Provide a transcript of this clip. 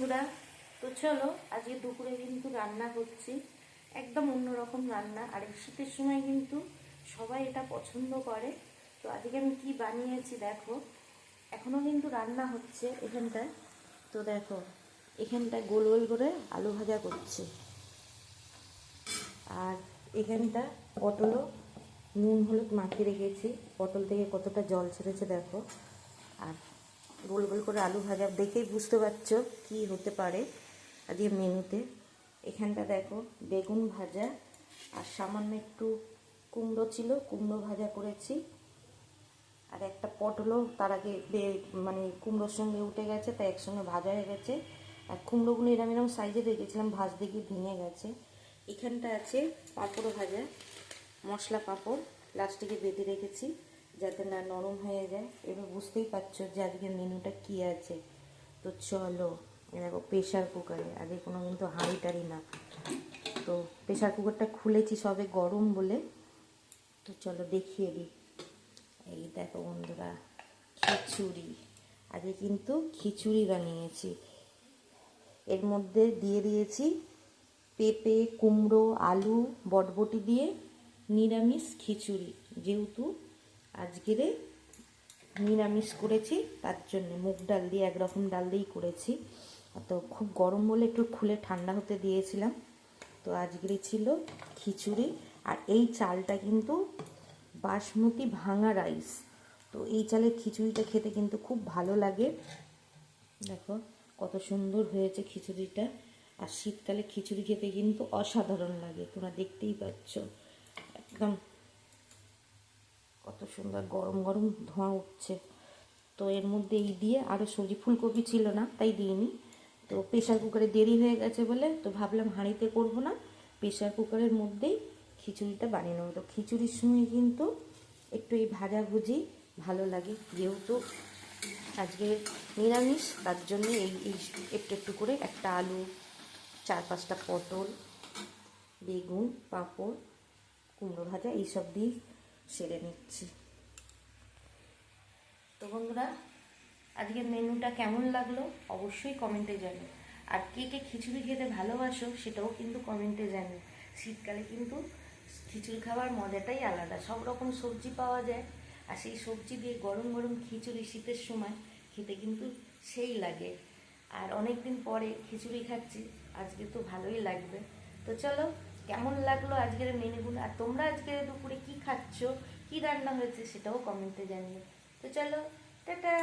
বন্ধুরা, তো চলো আজকে দুপুরে কিন্তু রান্না করছি একদম অন্যরকম রান্না। আর এই শীতের সময় কিন্তু সবাই এটা পছন্দ করে। তো আজকে আমি কি বানিয়েছি দেখো, এখনো কিন্তু রান্না হচ্ছে এখানটায়। তো দেখো এখানটায় গোল গোল করে আলু ভাজা করছি, আর এখানটা পটলও নুন হলুদ মাখিয়ে রেখেছি। পটল থেকে কতটা জল ছেড়েছে দেখো। আর গোল গোল করে আলু ভাজা দেখেই বুঝতে পারছো কি হতে পারে আজকে মেনুতে। এখানটা দেখো বেগুন ভাজা, আর সামান্য একটু কুমড়ো ছিল, কুমড়ো ভাজা করেছি। আর একটা পটলও তার আগে মানে কুমড়োর সঙ্গে উঠে গেছে, তাই একসঙ্গে ভাজা হয়ে গেছে। আর কুমড়োগুলো এরম এরম সাইজে রেখেছিলাম, ভাজতে গিয়ে ভেঙে গেছে। এখানটা আছে পাঁপড় ভাজা, মশলা পাঁপড় লাস্টিকে বেঁধে রেখেছি যাতে না নরম হয়ে যায়। এবার বুঝতেই পারছো যে আজকের মেনুটা কী আছে। তো চলো দেখো প্রেশার কুকারে, আগে কোনো কিন্তু হাঁড়ি টাড়ি না। তো প্রেশার কুকারটা খুলেছি সবে গরম বলে। তো চলো দেখিয়ে দিই। এই দেখো বন্ধুরা, খিচুড়ি। আজকে কিন্তু খিচুড়ি বানিয়েছি। এর মধ্যে দিয়ে দিয়েছি পেঁপে, কুমড়ো, আলু, বটবটি দিয়ে নিরামিষ খিচুড়ি। যেহেতু আজকের নিরামিষ করেছি তার জন্য মুগ ডাল দিয়ে, একরকম ডাল দিয়েই করেছি। তো খুব গরম বলে একটু খুলে ঠান্ডা হতে দিয়েছিলাম। তো আজকের ছিল খিচুড়ি। আর এই চালটা কিন্তু বাসমতি ভাঙা রাইস। তো এই চালের খিচুড়িটা খেতে কিন্তু খুব ভালো লাগে। দেখো কত সুন্দর হয়েছে খিচুড়িটা। আর শীতকালে খিচুড়ি খেতে কিন্তু অসাধারণ লাগে, তোমরা দেখতেই পাচ্ছ একদম কত সুন্দর গরম গরম ধোঁয়া উঠছে। তো এর মধ্যে এই দিয়ে আরও সবজি, ফুলকপি ছিল না তাই দিইনি। তো প্রেশার কুকারে দেরি হয়ে গেছে বলে তো ভাবলাম হাঁড়িতে করবো না, প্রেশার কুকারের মধ্যেই খিচুড়িটা বানিয়ে নেবো। তো খিচুড়ির সময় কিন্তু একটু এই ভাজাভুজি ভালো লাগে, যেহেতু আজকে নিরামিষ তার জন্য এই একটু একটু করে একটা আলু, 4-5টা পটল, বেগুন, পাঁপড়, কুমড়ো ভাজা এইসব দিয়ে সেরে নিচ্ছি। তো বন্ধুরা, আজকের মেনুটা কেমন লাগলো অবশ্যই কমেন্টে জানিও। আর কে কে খিচুড়ি খেতে ভালোবাসো সেটাও কিন্তু কমেন্টে জানিও। শীতকালে কিন্তু খিচুড়ি খাওয়ার মজাটাই আলাদা, সব রকম সবজি পাওয়া যায়। আর সেই সবজি দিয়ে গরম গরম খিচুড়ি শীতের সময় খেতে কিন্তু সেই লাগে। আর অনেক দিন পরে খিচুড়ি খাচ্ছি, আজকে তো ভালোই লাগবে। তো চলো, কেমন লাগলো আজকের মেনুগুলো, আর তোমরা আজকে দুপুরে কি খাচ্ছ, কি রান্না হয়েছে সেটাও কমেন্টে জানিও। তো চলো, টাটা।